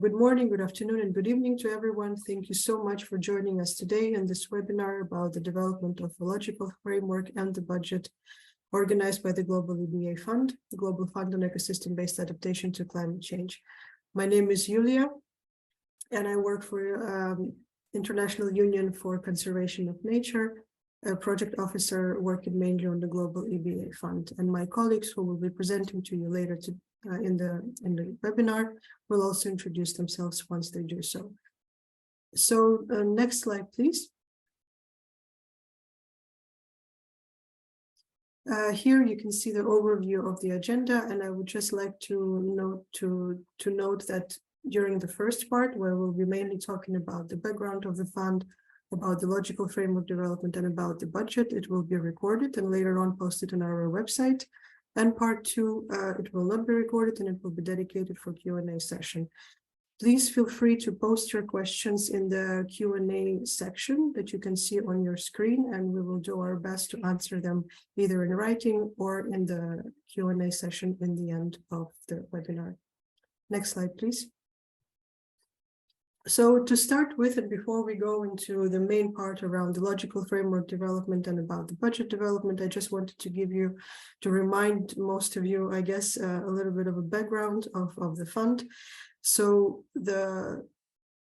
Good morning, good afternoon, and good evening to everyone. Thank you so much for joining us today in this webinar about the development of a logical framework and the budget organized by the Global EbA Fund, the Global Fund on Ecosystem-Based Adaptation to Climate Change. My name is Yulia, and I work for International Union for Conservation of Nature, a project officer working mainly on the Global EbA Fund. And my colleagues who will be presenting to you later in the webinar will also introduce themselves once they do so. So next slide, please. Here you can see the overview of the agenda, and I would just like to note that during the first part, where we'll be mainly talking about the background of the fund, about the logical framework development, and about the budget, it will be recorded and later on posted on our website. And part two, it will not be recorded and it will be dedicated for Q&A session. Please feel free to post your questions in the Q&A section that you can see on your screen, and we will do our best to answer them either in writing or in the Q&A session in the end of the webinar. Next slide, please. So to start with, and before we go into the main part around the logical framework development and about the budget development, I just wanted to remind most of you, I guess, a little bit of a background of the fund. So the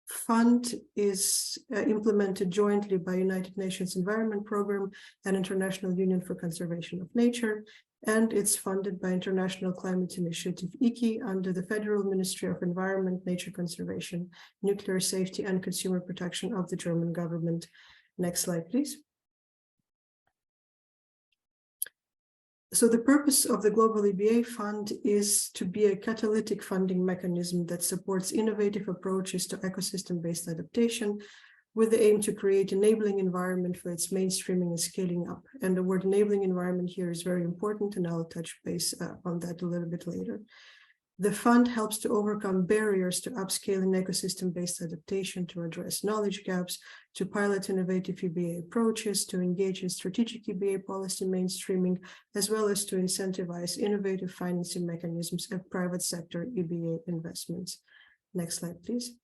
fund is implemented jointly by United Nations Environment Programme and International Union for Conservation of Nature, and it's funded by International Climate Initiative ICI under the Federal Ministry of Environment, Nature Conservation, Nuclear Safety and Consumer Protection of the German government. Next slide, please. So the purpose of the Global EbA Fund is to be a catalytic funding mechanism that supports innovative approaches to ecosystem-based adaptation with the aim to create enabling environment for its mainstreaming and scaling up. And the word enabling environment here is very important, and I'll touch base on that a little bit later. The fund helps to overcome barriers to upscaling ecosystem-based adaptation, to address knowledge gaps, to pilot innovative EbA approaches, to engage in strategic EbA policy mainstreaming, as well as to incentivize innovative financing mechanisms and private sector EbA investments. Next slide, please.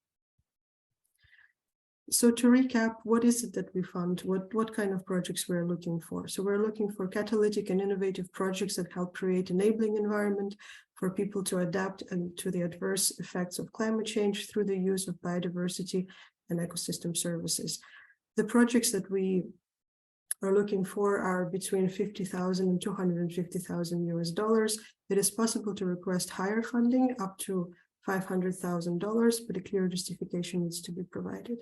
So to recap, what is it that we fund? What kind of projects we're looking for? So we're looking for catalytic and innovative projects that help create enabling environment for people to adapt and to the adverse effects of climate change through the use of biodiversity and ecosystem services. The projects that we are looking for are between $50,000 and $250,000 US. It is possible to request higher funding up to $500,000, but a clear justification needs to be provided.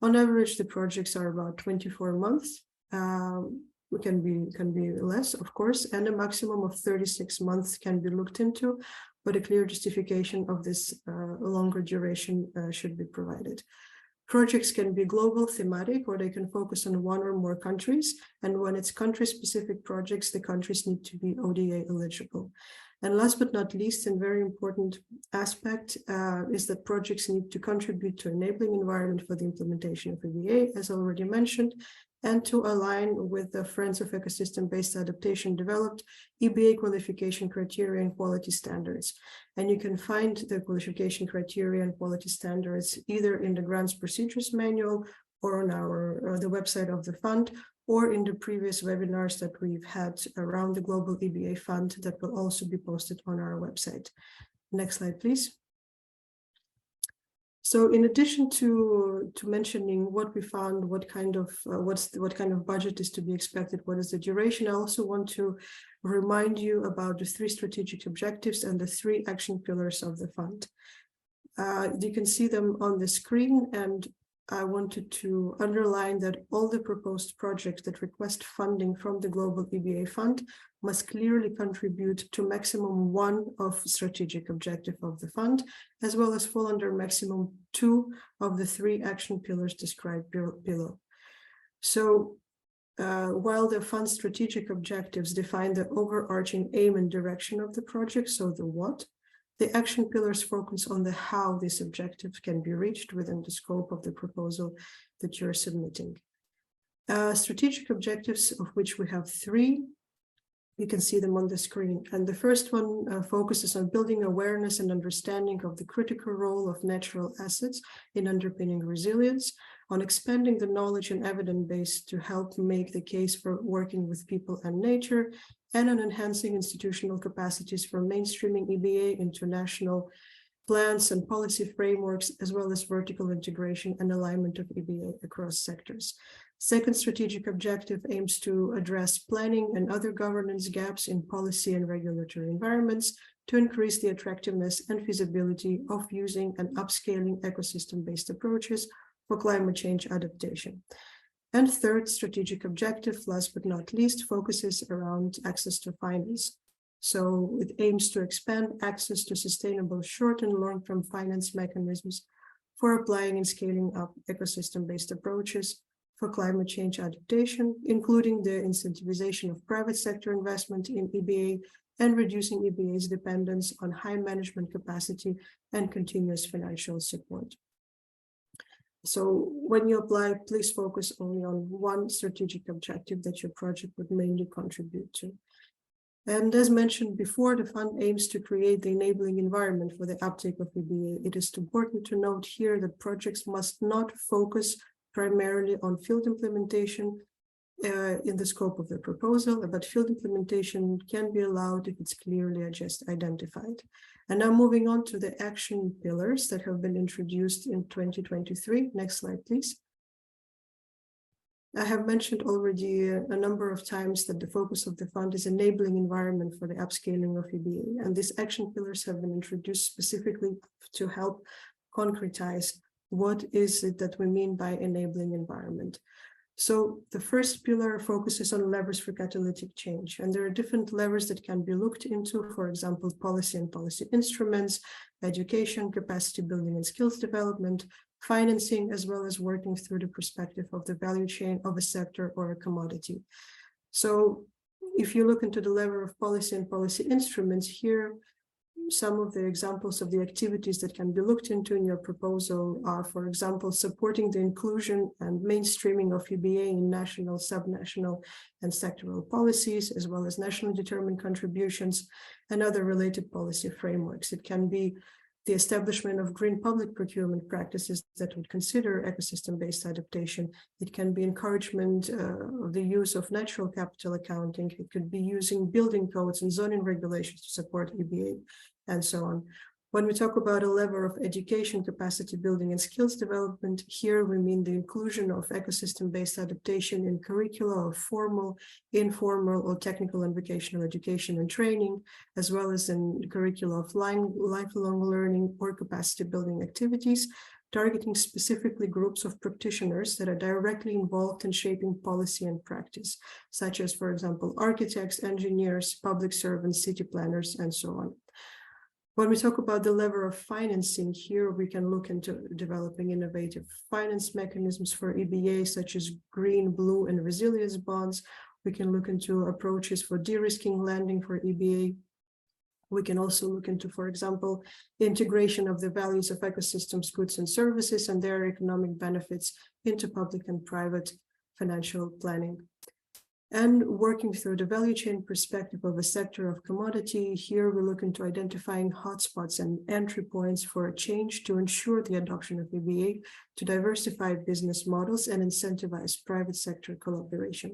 On average, the projects are about 24 months. It can be less, of course, and a maximum of 36 months can be looked into, but a clear justification of this longer duration should be provided. Projects can be global, thematic, or they can focus on one or more countries. And when it's country-specific projects, the countries need to be ODA eligible. And last but not least, and very important aspect is that projects need to contribute to enabling environment for the implementation of EbA, as already mentioned, and to align with the Friends of Ecosystem-Based Adaptation developed EbA qualification criteria and quality standards. And you can find the qualification criteria and quality standards either in the Grants Procedures Manual or on the website of the fund, or in the previous webinars that we've had around the Global EbA Fund that will also be posted on our website. Next slide, please. So in addition to mentioning what we found, what kind of budget is to be expected, what is the duration, I also want to remind you about the 3 strategic objectives and the 3 action pillars of the fund. You can see them on the screen, and I wanted to underline that all the proposed projects that request funding from the Global EbA Fund must clearly contribute to maximum 1 of strategic objective of the fund, as well as fall under maximum 2 of the 3 action pillars described below. So while the fund's strategic objectives define the overarching aim and direction of the project, so the what, the action pillars focus on the how these objectives can be reached within the scope of the proposal that you're submitting. Strategic objectives, of which we have 3, You can see them on the screen. And the first one focuses on building awareness and understanding of the critical role of natural assets in underpinning resilience, on expanding the knowledge and evidence base to help make the case for working with people and nature, and on enhancing institutional capacities for mainstreaming EBA into national plans and policy frameworks, as well as vertical integration and alignment of EBA across sectors. Second strategic objective aims to address planning and other governance gaps in policy and regulatory environments to increase the attractiveness and feasibility of using and upscaling ecosystem-based approaches for climate change adaptation. And third strategic objective, last but not least, focuses around access to finance. So it aims to expand access to sustainable short and long-term finance mechanisms for applying and scaling up ecosystem-based approaches for climate change adaptation, including the incentivization of private sector investment in EBA and reducing EBA's dependence on high management capacity and continuous financial support. So when you apply, please focus only on one strategic objective that your project would mainly contribute to. And as mentioned before, the fund aims to create the enabling environment for the uptake of EBA. It is important to note here that projects must not focus primarily on field implementation in the scope of the proposal, but field implementation can be allowed if it's clearly just identified. And now moving on to the action pillars that have been introduced in 2023. Next slide, please. I have mentioned already a number of times that the focus of the fund is enabling environment for the upscaling of EBA, and these action pillars have been introduced specifically to help concretize what is it that we mean by enabling environment. So the first pillar focuses on levers for catalytic change, and there are different levers that can be looked into, for example, policy and policy instruments, education, capacity building and skills development, financing, as well as working through the perspective of the value chain of a sector or a commodity. So if you look into the lever of policy and policy instruments here, some of the examples of the activities that can be looked into in your proposal are, for example, supporting the inclusion and mainstreaming of EBA in national, subnational, and sectoral policies, as well as nationally determined contributions and other related policy frameworks. It can be the establishment of green public procurement practices that would consider ecosystem-based adaptation. It can be encouragement of the use of natural capital accounting. It could be using building codes and zoning regulations to support EBA, and so on. When we talk about a lever of education, capacity building, and skills development, here we mean the inclusion of ecosystem-based adaptation in curricula of formal, informal, or technical and vocational education and training, as well as in curricula of lifelong learning or capacity building activities, targeting specifically groups of practitioners that are directly involved in shaping policy and practice, such as, for example, architects, engineers, public servants, city planners, and so on. When we talk about the lever of financing, here we can look into developing innovative finance mechanisms for EBA, such as green, blue, and resilience bonds. We can look into approaches for de-risking lending for EBA. We can also look into, for example, integration of the values of ecosystems, goods, and services and their economic benefits into public and private financial planning. And working through the value chain perspective of a sector of commodity, here we look into identifying hotspots and entry points for a change to ensure the adoption of EBA, to diversify business models and incentivize private sector collaboration.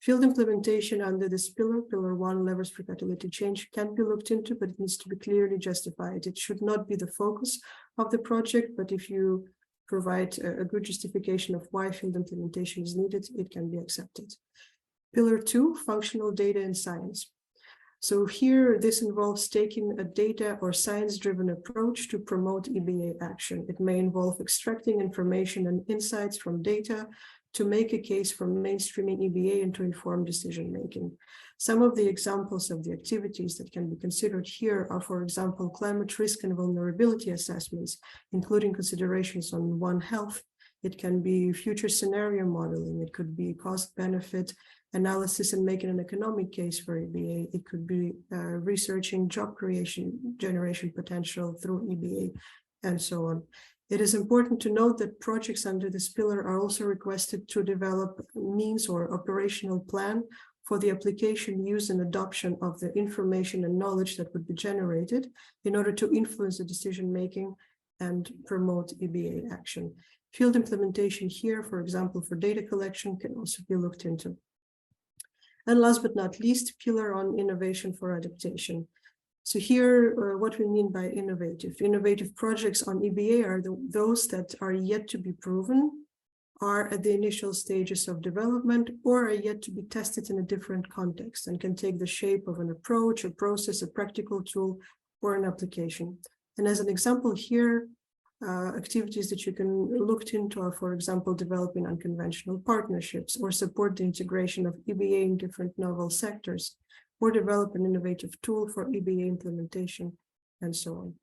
Field implementation under this pillar, pillar 1, levers for catalytic change, can be looked into, but it needs to be clearly justified. It should not be the focus of the project, but if you provide a good justification of why field implementation is needed, it can be accepted. Pillar 2, functional data and science. So here, this involves taking a data or science-driven approach to promote EBA action. It may involve extracting information and insights from data to make a case for mainstreaming EBA and to inform decision-making. Some of the examples of the activities that can be considered here are, for example, climate risk and vulnerability assessments, including considerations on One Health. It can be future scenario modeling. It could be cost-benefit analysis and making an economic case for EBA. It could be researching job creation, generation potential through EBA, and so on. It is important to note that projects under this pillar are also requested to develop means or operational plan for the application, use, and adoption of the information and knowledge that would be generated in order to influence the decision-making and promote EBA action. Field implementation here, for example, for data collection, can also be looked into. And last but not least, pillar on innovation for adaptation. So here, what we mean by innovative projects on EBA are those that are yet to be proven, are at the initial stages of development, or are yet to be tested in a different context and can take the shape of an approach, a process, a practical tool, or an application. And as an example here, activities that you can look into are, for example, developing unconventional partnerships or support the integration of EBA in different novel sectors, or develop an innovative tool for EBA implementation, and so on.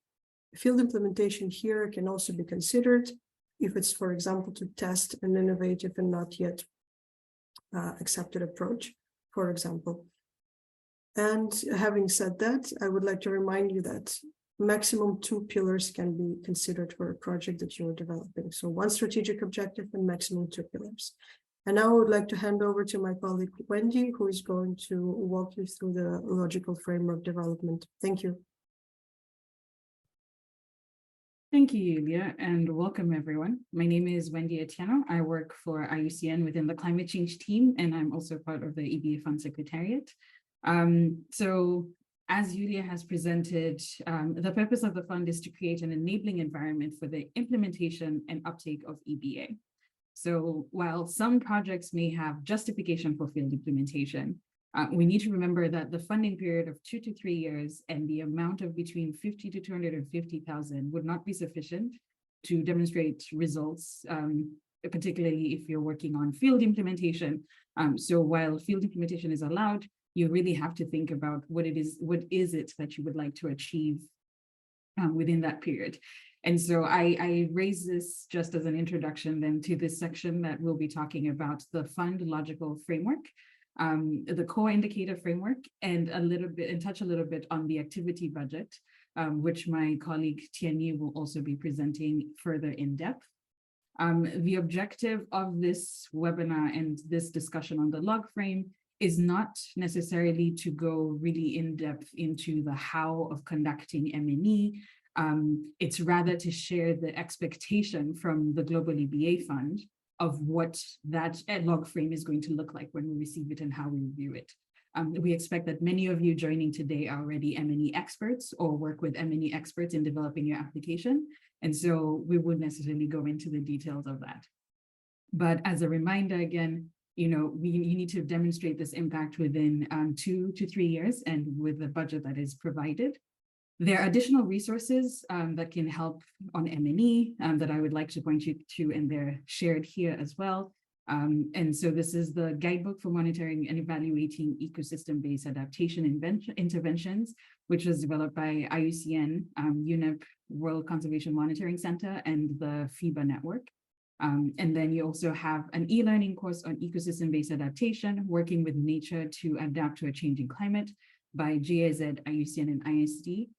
Field implementation here can also be considered if it's, for example, to test an innovative and not yet accepted approach, for example. And having said that, I would like to remind you that maximum 2 pillars can be considered for a project that you are developing. So 1 strategic objective and maximum 2 pillars. And now I would like to hand over to my colleague, Wendy, who is going to walk you through the logical framework development. Thank you. Thank you, Yulia, and welcome everyone. My name is Wendy Atieno. I work for IUCN within the climate change team, and I'm also part of the EBA Fund Secretariat. So as Yulia has presented, the purpose of the fund is to create an enabling environment for the implementation and uptake of EBA. So while some projects may have justification for field implementation, we need to remember that the funding period of 2 to 3 years and the amount of between 50 to 250,000 would not be sufficient to demonstrate results, particularly if you're working on field implementation. So while field implementation is allowed, you really have to think about what is it that you would like to achieve within that period. And so I raise this just as an introduction then to this section that we'll be talking about the fund logical framework, the core indicator framework, and touch a little bit on the activity budget, which my colleague Tianyi will also be presenting further in depth. The objective of this webinar and this discussion on the log frame is not necessarily to go really in depth into the how of conducting M&E. It's rather to share the expectation from the Global EbA Fund of what that log frame is going to look like when we receive it and how we review it. We expect that many of you joining today are already M&E experts or work with M&E experts in developing your application. And so we wouldn't necessarily go into the details of that. But as a reminder, again, you need to demonstrate this impact within 2 to 3 years and with the budget that is provided. There are additional resources that can help on M&E that I would like to point you to, and they're shared here as well. And so this is the guidebook for monitoring and evaluating ecosystem-based adaptation interventions, which was developed by IUCN, UNEP, World Conservation Monitoring Center, and the FEBA network. And then you also have an e-learning course on ecosystem-based adaptation, working with nature to adapt to a changing climate by GIZ, IUCN, and ISD,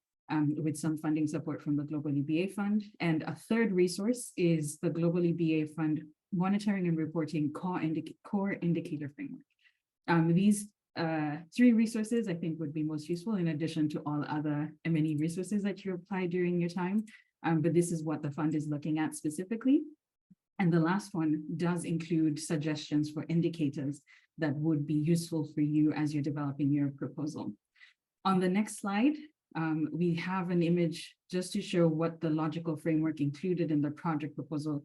with some funding support from the Global EbA Fund. And a third resource is the Global EbA Fund Monitoring and Reporting Core Indicator Framework. These 3 resources I think would be most useful in addition to all other M&E resources that you apply during your time. But this is what the fund is looking at specifically. And the last one does include suggestions for indicators that would be useful for you as you're developing your proposal. On the next slide, we have an image just to show what the logical framework included in the project proposal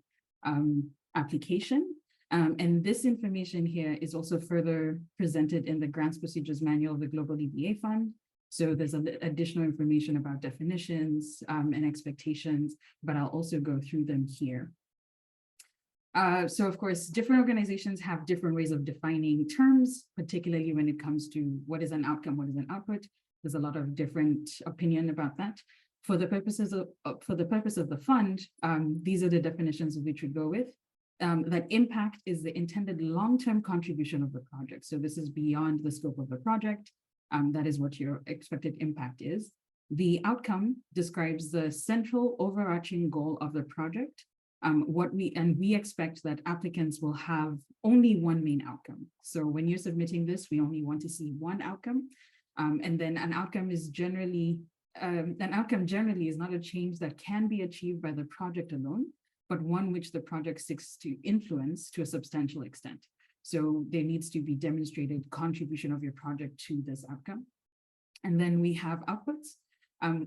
application. And this information here is also further presented in the Grants Procedures Manual of the Global EbA Fund. So there's additional information about definitions and expectations, but I'll also go through them here. So of course, different organizations have different ways of defining terms, particularly when it comes to what is an outcome, what is an output. There's a lot of different opinion about that. For the purpose of the fund, these are the definitions which we go with. That impact is the intended long-term contribution of the project. So this is beyond the scope of the project. That is what your expected impact is. The outcome describes the central overarching goal of the project. We expect that applicants will have only one main outcome. So when you're submitting this, we only want to see one outcome. And then an outcome generally is not a change that can be achieved by the project alone, but one which the project seeks to influence to a substantial extent. So there needs to be demonstrated contribution of your project to this outcome. And then we have outputs,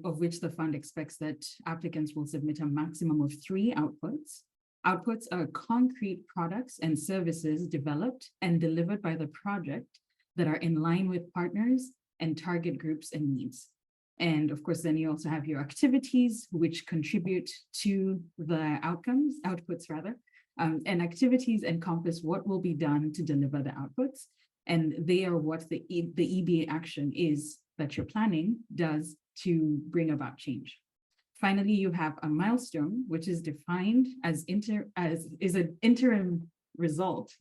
of which the fund expects that applicants will submit a maximum of 3 outputs. Outputs are concrete products and services developed and delivered by the project that are in line with partners and target groups and needs. And of course, then you also have your activities, which contribute to the outputs rather. And activities encompass what will be done to deliver the outputs. And they are what the EBA action is that you're planning does to bring about change. Finally, you have a milestone, which is defined as an interim result,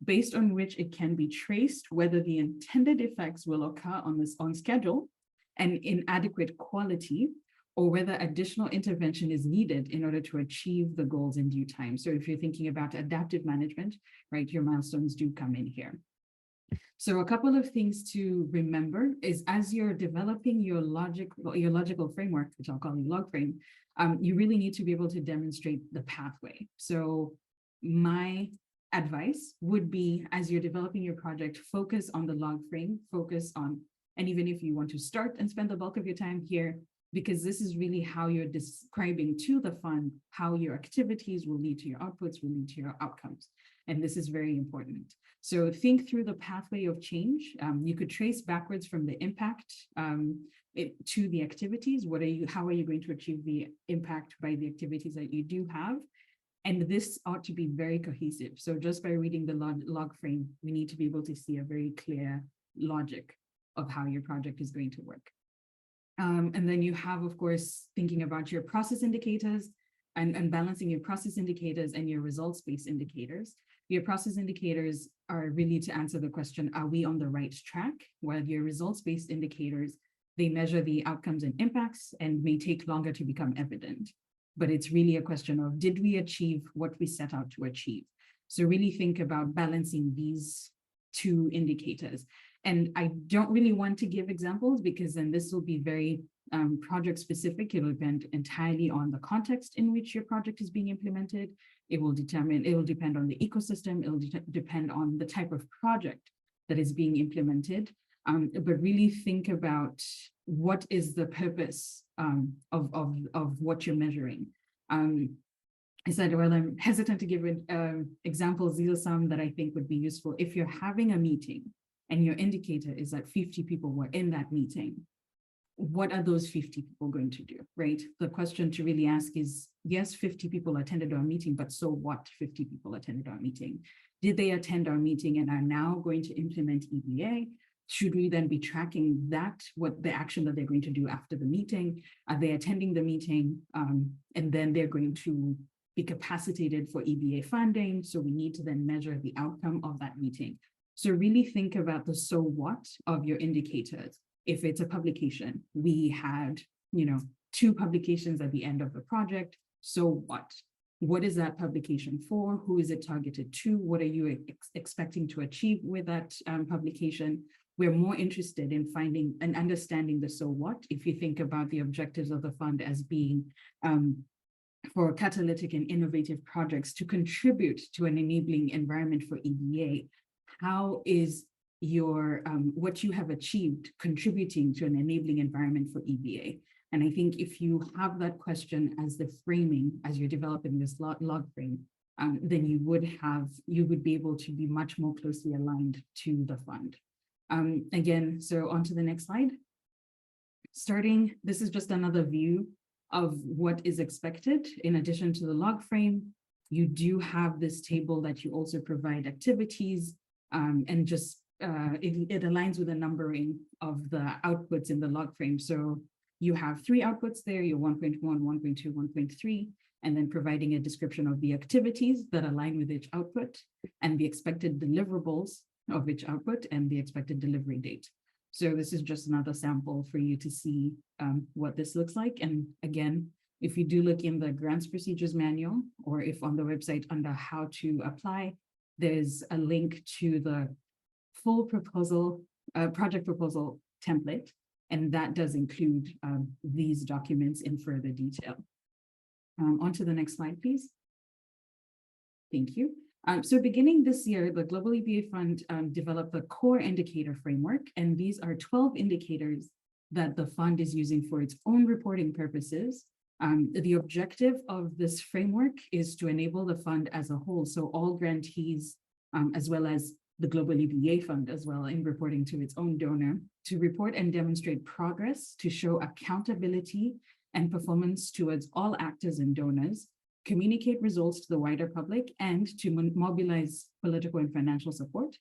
based on which it can be traced whether the intended effects will occur on schedule and in adequate quality, or whether additional intervention is needed in order to achieve the goals in due time. So if you're thinking about adaptive management, right, your milestones do come in here. So a couple of things to remember is as you're developing your logical framework, which I'll call the log frame, you really need to be able to demonstrate the pathway. So my advice would be, as you're developing your project, focus on the log frame, and even if you want to start and spend the bulk of your time here, because this is really how you're describing to the fund how your activities will lead to your outputs, will lead to your outcomes. And this is very important. So think through the pathway of change. You could trace backwards from the impact to the activities. How are you going to achieve the impact by the activities that you do have? And this ought to be very cohesive. So just by reading the log frame, we need to be able to see a very clear logic of how your project is going to work. And then you have, of course, thinking about your process indicators and balancing your process indicators and your results-based indicators. Your process indicators are really to answer the question, are we on the right track? While your results-based indicators, they measure the outcomes and impacts and may take longer to become evident. But it's really a question of, did we achieve what we set out to achieve? So really think about balancing these 2 indicators. And I don't really want to give examples because then this will be very project specific. It'll depend entirely on the context in which your project is being implemented. It will depend on the ecosystem. It will depend on the type of project that is being implemented. But really think about what is the purpose of what you're measuring. I said, well, I'm hesitant to give examples. These are some that I think would be useful. If you're having a meeting and your indicator is that 50 people were in that meeting, what are those 50 people going to do, right? The question to really ask is, yes, 50 people attended our meeting, but so what? 50 people attended our meeting. Did they attend our meeting and are now going to implement EBA? Should we then be tracking that, what the action that they're going to do after the meeting? Are they attending the meeting? And then they're going to be capacitated for EBA funding. So we need to then measure the outcome of that meeting. So really think about the so what of your indicators. If it's a publication, we had, 2 publications at the end of the project. So what? What is that publication for? Who is it targeted to? What are you expecting to achieve with that publication? We're more interested in finding and understanding the so what. If you think about the objectives of the fund as being for catalytic and innovative projects to contribute to an enabling environment for EBA, how is your what you have achieved contributing to an enabling environment for EBA? And I think if you have that question as the framing, as you're developing this log frame, then you would be able to be much more closely aligned to the fund. Again, so on to the next slide. This is just another view of what is expected. In addition to the log frame, you do have this table that you also provide activities and just it aligns with the numbering of the outputs in the log frame. So you have 3 outputs there, your 1.1, 1.2, 1.3, and then providing a description of the activities that align with each output and the expected deliverables of each output and the expected delivery date. So this is just another sample for you to see what this looks like. And again, If you do look in the grants procedures manual, or if on the website under how to apply, there's a link to the full proposal, project proposal template, and that does include these documents in further detail. On to the next slide, please. Thank you. So beginning this year, the Global EbA Fund developed a core indicator framework, and these are 12 indicators that the fund is using for its own reporting purposes. The objective of this framework is to enable the fund as a whole, so all grantees, as well as the Global EbA Fund as well, in reporting to its own donor, to report and demonstrate progress, to show accountability and performance towards all actors and donors, communicate results to the wider public, and to mobilize political and financial support.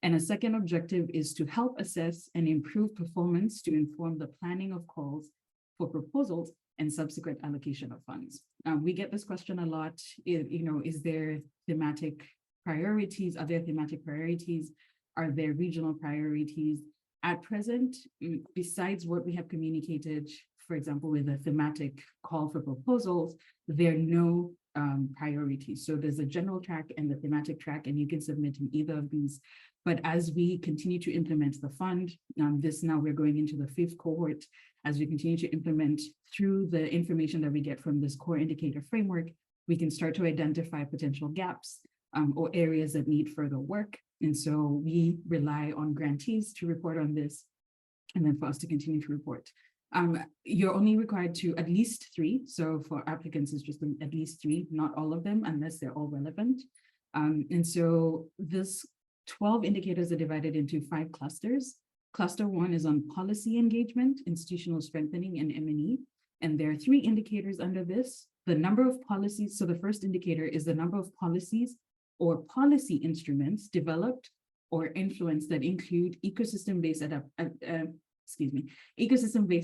And a second objective is to help assess and improve performance to inform the planning of calls for proposals and subsequent allocation of funds. We get this question a lot, is there thematic priorities? Are there thematic priorities? Are there regional priorities? At present, besides what we have communicated, for example, with a thematic call for proposals, there are no priorities. So there's a general track and the thematic track, and you can submit in either of these. But as we continue to implement the fund, now we're going into the 5th cohort, as we continue to implement through the information that we get from this core indicator framework, we can start to identify potential gaps or areas that need further work. And so we rely on grantees to report on this, and then for us to continue to report. You're only required to at least 3. So for applicants, it's just at least 3, not all of them, unless they're all relevant. And so this 12 indicators are divided into 5 clusters. Cluster 1 is on policy engagement, institutional strengthening, and M&E. And there are 3 indicators under this. The number of policies, so the first indicator is the number of policies or policy instruments developed or influenced that include ecosystem-based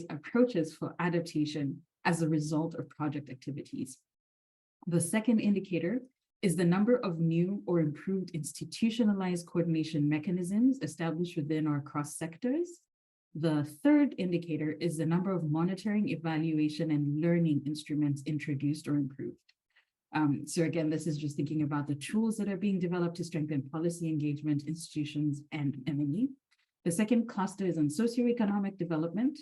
approaches for adaptation as a result of project activities. The second indicator is the number of new or improved institutionalized coordination mechanisms established within or across sectors. The third indicator is the number of monitoring, evaluation, and learning instruments introduced or improved. So again, this is just thinking about the tools that are being developed to strengthen policy engagement, institutions, and M&E. The second cluster is on socioeconomic development.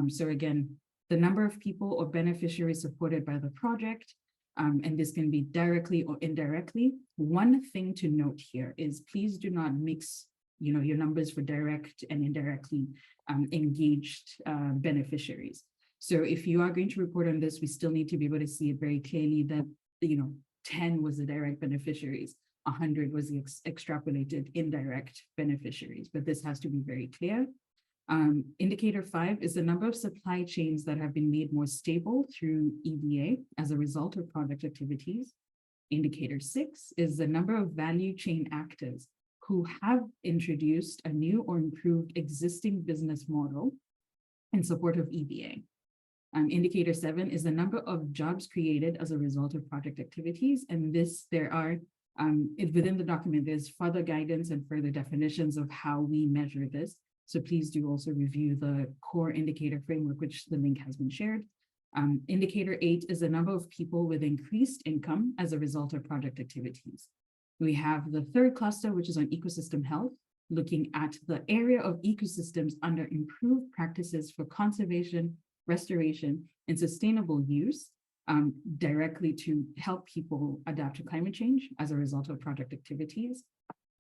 So again, the number of people or beneficiaries supported by the project, and this can be directly or indirectly. One thing to note here is please do not mix your numbers for direct and indirectly engaged beneficiaries. So if you are going to report on this, we still need to be able to see it very clearly that 10 was the direct beneficiaries, 100 was the extrapolated indirect beneficiaries, but this has to be very clear. Indicator 5 is the number of supply chains that have been made more stable through EbA as a result of project activities. Indicator 6 is the number of value chain actors who have introduced a new or improved existing business model in support of EbA. Indicator 7 is the number of jobs created as a result of project activities. And within the document, there's further guidance and further definitions of how we measure this. So please do also review the core indicator framework, which the link has been shared. Indicator 8 is the number of people with increased income as a result of project activities. We have the third cluster, which is on ecosystem health, looking at the area of ecosystems under improved practices for conservation, restoration, and sustainable use, directly to help people adapt to climate change as a result of project activities.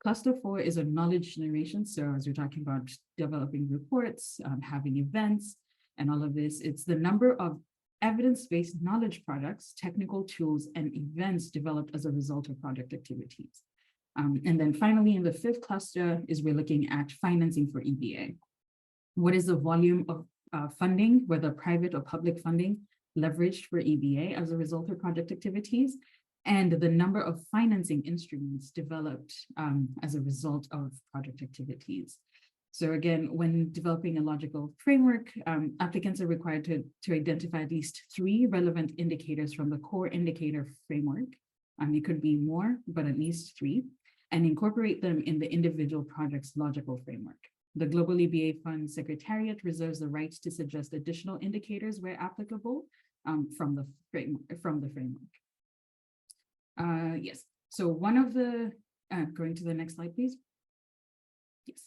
Cluster 4 is a knowledge generation. So as we're talking about developing reports, having events, and all of this, it's the number of evidence-based knowledge products, technical tools, and events developed as a result of project activities. And then finally, in the 5th cluster is we're looking at financing for EbA. What is the volume of funding, whether private or public funding, leveraged for EbA as a result of project activities, and the number of financing instruments developed as a result of project activities. So again, when developing a logical framework, applicants are required to identify at least 3 relevant indicators from the core indicator framework. It could be more, but at least 3, and incorporate them in the individual project's logical framework. The Global EbA Fund Secretariat reserves the right to suggest additional indicators where applicable. from the framework. Yes. So one of the going to the next slide, please. Yes.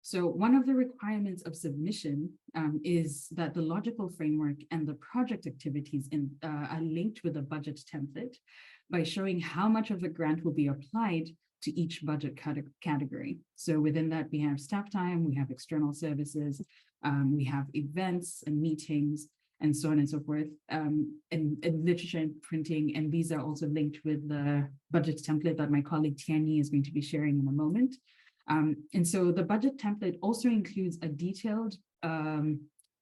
So one of the requirements of submission is that the logical framework and the project activities are linked with a budget template by showing how much of the grant will be applied to each budget category. So within that, we have staff time, we have external services, we have events and meetings, and so on and so forth, and literature and printing. And these are also linked with the budget template that my colleague Tianyi is going to be sharing in a moment. And so the budget template also includes a detailed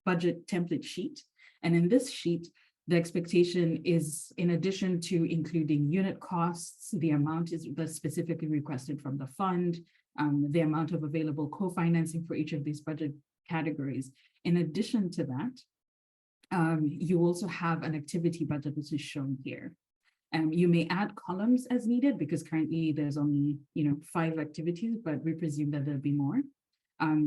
budget template sheet. And in this sheet, the expectation is, in addition to including unit costs, the amount is specifically requested from the fund, the amount of available co-financing for each of these budget categories. In addition to that, you also have an activity budget, which is shown here. You may add columns as needed, because currently there's only 5 activities, but we presume that there'll be more.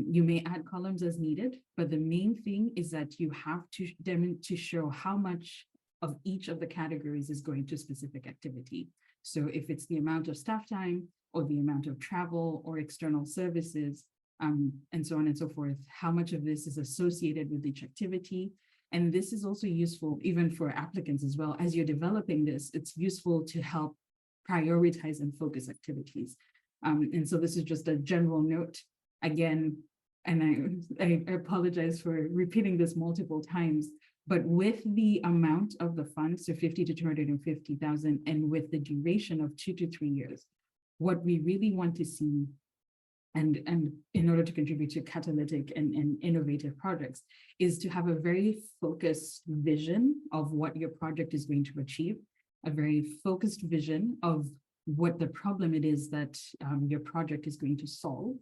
You may add columns as needed, but the main thing is that you have to show how much of each of the categories is going to specific activity. So if it's the amount of staff time or the amount of travel or external services, and so on and so forth, how much of this is associated with each activity. And this is also useful even for applicants as well. As you're developing this, it's useful to help prioritize and focus activities. And so this is just a general note. Again, and I apologize for repeating this multiple times, but with the amount of the fund, so 50 to 250,000, and with the duration of 2 to 3 years, what we really want to see, and in order to contribute to catalytic and innovative projects, is to have a very focused vision of what your project is going to achieve, a very focused vision of what the problem it is that your project is going to solve,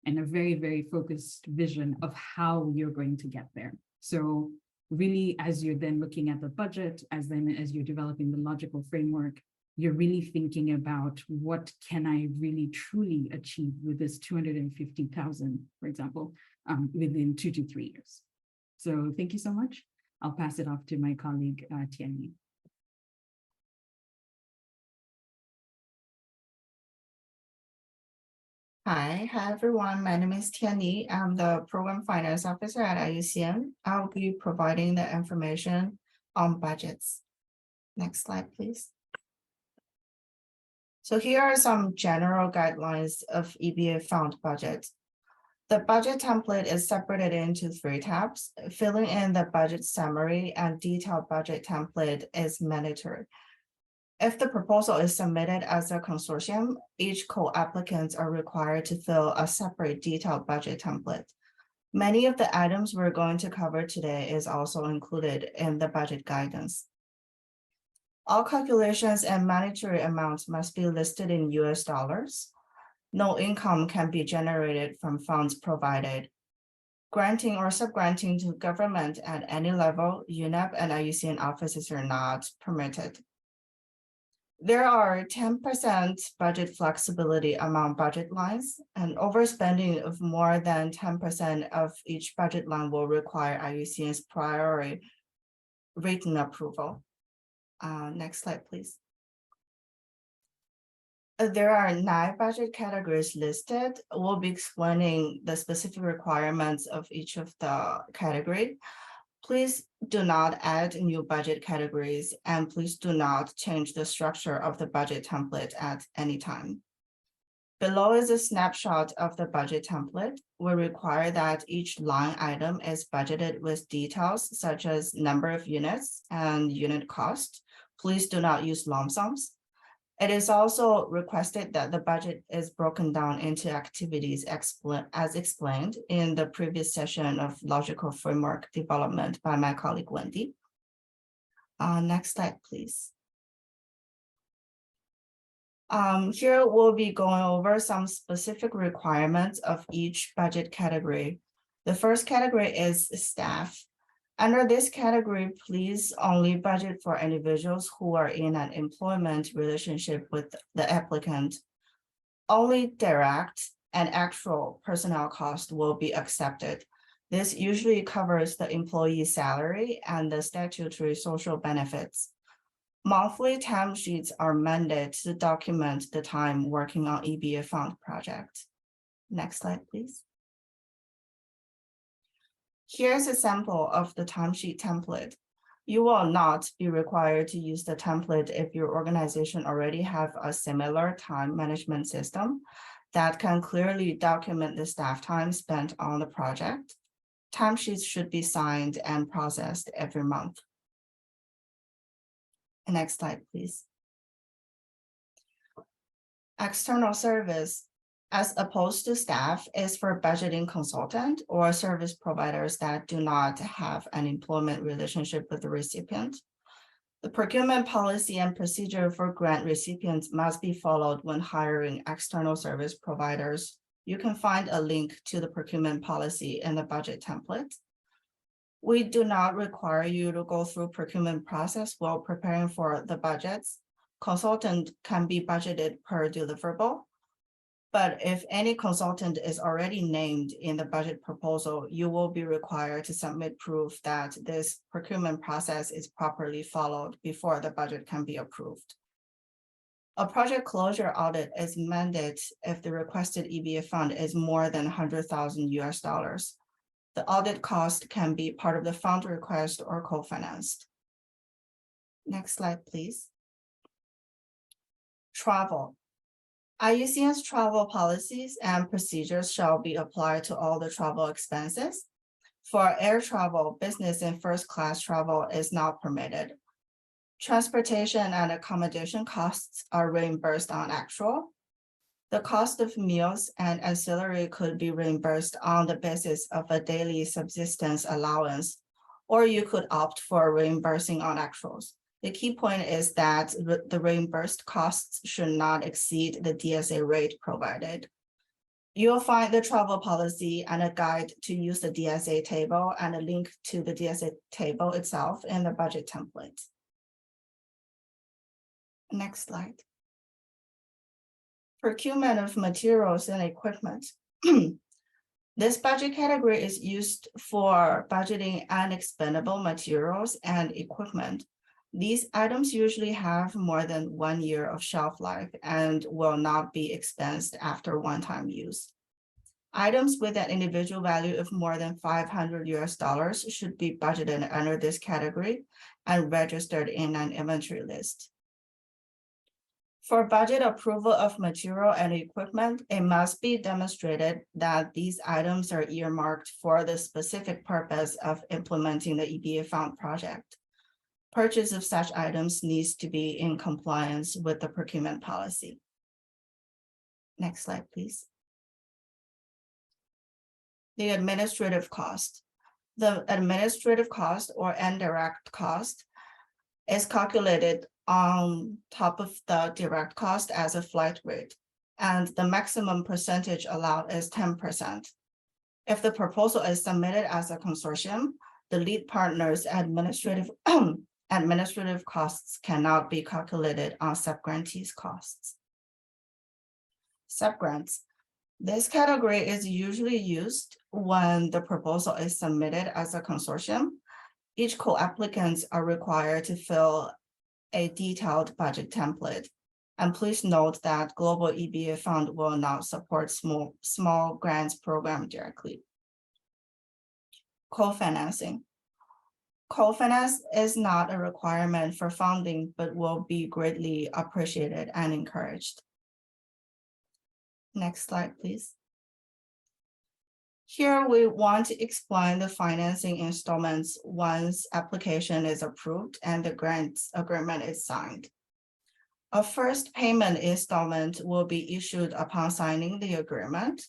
and a very, very focused vision of how you're going to get there. So really, as you're then looking at the budget, as you're developing the logical framework, you're really thinking about what can I really truly achieve with this 250,000, for example, within 2 to 3 years. So thank you so much. I'll pass it off to my colleague, Tianyi. Hi everyone. My name is Tianyi. I'm the Program Finance Officer at IUCN. I'll be providing the information on budgets. Next slide, please. So here are some general guidelines of EbA Fund budget. The budget template is separated into 3 tabs. Filling in the budget summary and detailed budget template is mandatory. If the proposal is submitted as a consortium, each co-applicants are required to fill a separate detailed budget template. Many of the items we're going to cover today is also included in the budget guidance. All calculations and monetary amounts must be listed in US dollars. No income can be generated from funds provided. Granting or subgranting to government at any level, UNEP and IUCN offices are not permitted. There are 10% budget flexibility among budget lines, and overspending of more than 10% of each budget line will require IUCN's prior written approval. Next slide, please. There are 9 budget categories listed. We'll be explaining the specific requirements of each of the category. Please do not add new budget categories, and please do not change the structure of the budget template at any time. Below is a snapshot of the budget template. We require that each line item is budgeted with details such as number of units and unit cost. Please do not use lump sums. It is also requested that the budget is broken down into activities as explained in the previous session of logical framework development by my colleague Wendy. Next slide, please. Here we'll be going over some specific requirements of each budget category. The first category is staff. Under this category, please only budget for individuals who are in an employment relationship with the applicant. Only direct and actual personnel cost will be accepted. This usually covers the employee salary and the statutory social benefits. Monthly timesheets are mandated to document the time working on EBA Fund project. Next slide, please. Here's a sample of the timesheet template. You will not be required to use the template if your organization already have a similar time management system that can clearly document the staff time spent on the project. Timesheets should be signed and processed every month. Next slide, please. External service, as opposed to staff, is for budgeting consultant or service providers that do not have an employment relationship with the recipient. The procurement policy and procedure for grant recipients must be followed when hiring external service providers. You can find a link to the procurement policy in the budget template. We do not require you to go through procurement process while preparing for the budgets. Consultant can be budgeted per deliverable. But if any consultant is already named in the budget proposal, you will be required to submit proof that this procurement process is properly followed before the budget can be approved. A project closure audit is mandated if the requested EBA fund is more than 100,000 US dollars. The audit cost can be part of the fund request or co-financed. Next slide, please. Travel. IUCN's travel policies and procedures shall be applied to all the travel expenses. For air travel, business and first class travel is not permitted. Transportation and accommodation costs are reimbursed on actual. The cost of meals and ancillary could be reimbursed on the basis of a daily subsistence allowance, or you could opt for reimbursing on actuals. The key point is that the reimbursed costs should not exceed the DSA rate provided. You'll find the travel policy and a guide to use the DSA table and a link to the DSA table itself in the budget template. Next slide. Procurement of materials and equipment. This budget category is used for budgeting unexpendable materials and equipment. These items usually have more than 1 year of shelf life and will not be expensed after one-time use. Items with an individual value of more than 500 US dollars should be budgeted under this category and registered in an inventory list. For budget approval of material and equipment, it must be demonstrated that these items are earmarked for the specific purpose of implementing the EBA Fund project. Purchase of such items needs to be in compliance with the procurement policy. Next slide, please. The administrative cost. The administrative cost or indirect cost is calculated on top of the direct cost as a flat rate, and the maximum percentage allowed is 10%. If the proposal is submitted as a consortium, the lead partner's administrative costs cannot be calculated on subgrantees' costs. Subgrants. This category is usually used when the proposal is submitted as a consortium. Each co-applicants are required to fill a detailed budget template. And please note that Global EbA Fund will not support small grants program directly. Co-financing. Co-finance is not a requirement for funding, but will be greatly appreciated and encouraged. Next slide, please. Here we want to explain the financing installments once application is approved and the grant agreement is signed. A first payment installment will be issued upon signing the agreement.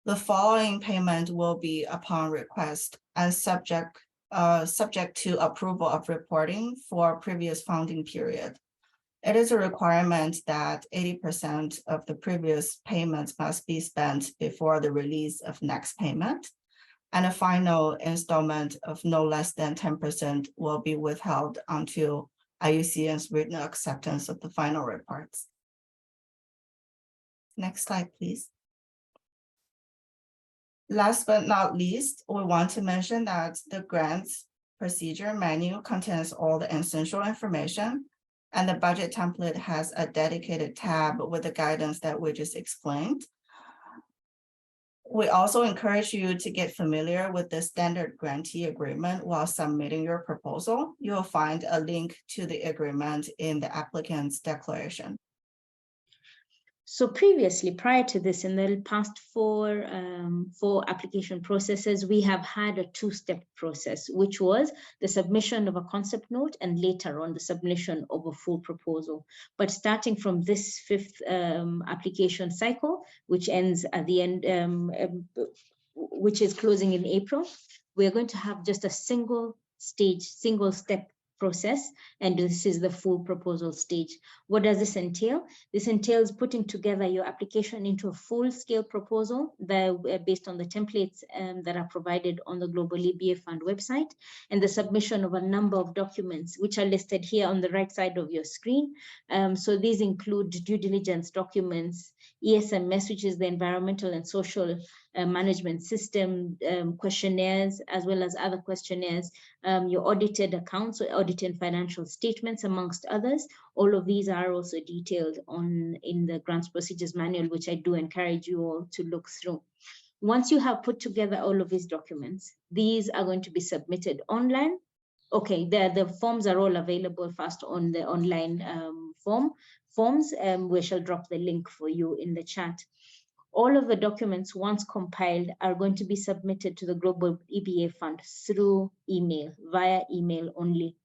The following payment will be upon request and subject to approval of reporting for previous funding period. It is a requirement that 80% of the previous payments must be spent before the release of next payment, and a final installment of no less than 10% will be withheld until IUCN's written acceptance of the final reports. Next slide, please. Last but not least, we want to mention that the grants procedure manual contains all the essential information, and the budget template has a dedicated tab with the guidance that we just explained. We also encourage you to get familiar with the standard grantee agreement while submitting your proposal. You'll find a link to the agreement in the applicant's declaration. So previously, prior to this, in the past four application processes, we have had a two-step process, which was the submission of a concept note and later on the submission of a full proposal. But starting from this fifth application cycle, which ends at the end, which is closing in April, we're going to have just a single step process, and this is the full proposal stage. What does this entail? This entails putting together your application into a full-scale proposal that based on the templates that are provided on the Global EbA Fund website, and the submission of a number of documents which are listed here on the right side of your screen. So these include due diligence documents, ESMS, which is the environmental and social management system, questionnaires, as well as other questionnaires, your audited accounts, or audited financial statements, amongst others. All of these are also detailed in the grants procedures manual, which I do encourage you all to look through. Once you have put together all of these documents, these are going to be submitted online. Okay, the forms are all available first on the online forms. We shall drop the link for you in the chat. All of the documents, once compiled, are going to be submitted to the Global EbA Fund through email, via email only.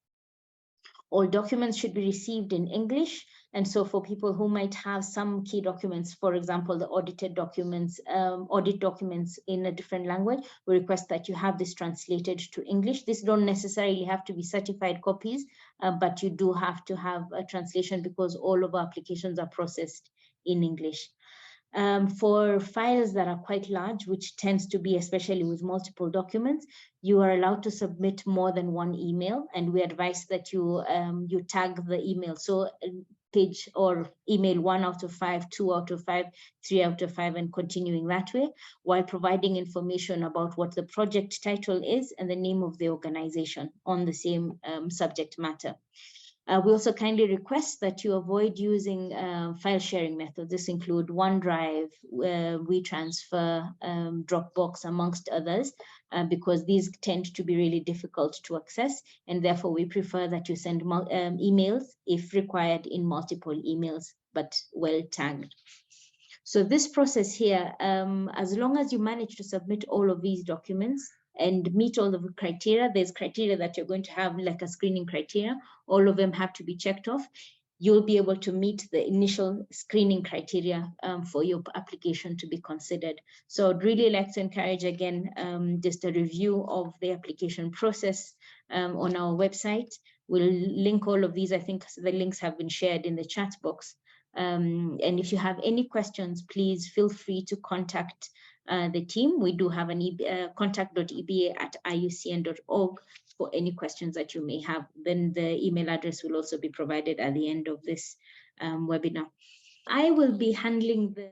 All documents should be received in English. And so for people who might have some key documents, for example, the audited documents, audit documents in a different language, we request that you have this translated to English. This don't necessarily have to be certified copies, but you do have to have a translation because all of our applications are processed in English. For files that are quite large, which tends to be especially with multiple documents, you are allowed to submit more than one email, and we advise that you tag the email. So page or email 1 out of 5, 2 out of 5, 3 out of 5, and continuing that way, while providing information about what the project title is and the name of the organization on the same subject matter. We also kindly request that you avoid using file sharing methods. This include OneDrive, WeTransfer, Dropbox, amongst others, because these tend to be really difficult to access, and therefore we prefer that you send emails, if required, in multiple emails, but well tagged. So this process here, as long as you manage to submit all of these documents and meet all of the criteria, there's criteria that you're going to have, like a screening criteria, all of them have to be checked off. You'll be able to meet the initial screening criteria for your application to be considered. So I'd really like to encourage, again, just a review of the application process on our website. We'll link all of these. I think the links have been shared in the chat box. And if you have any questions, please feel free to contact the team. We do have an contact.eba@iucn.org for any questions that you may have. Then the email address will also be provided at the end of this webinar. I will be handling the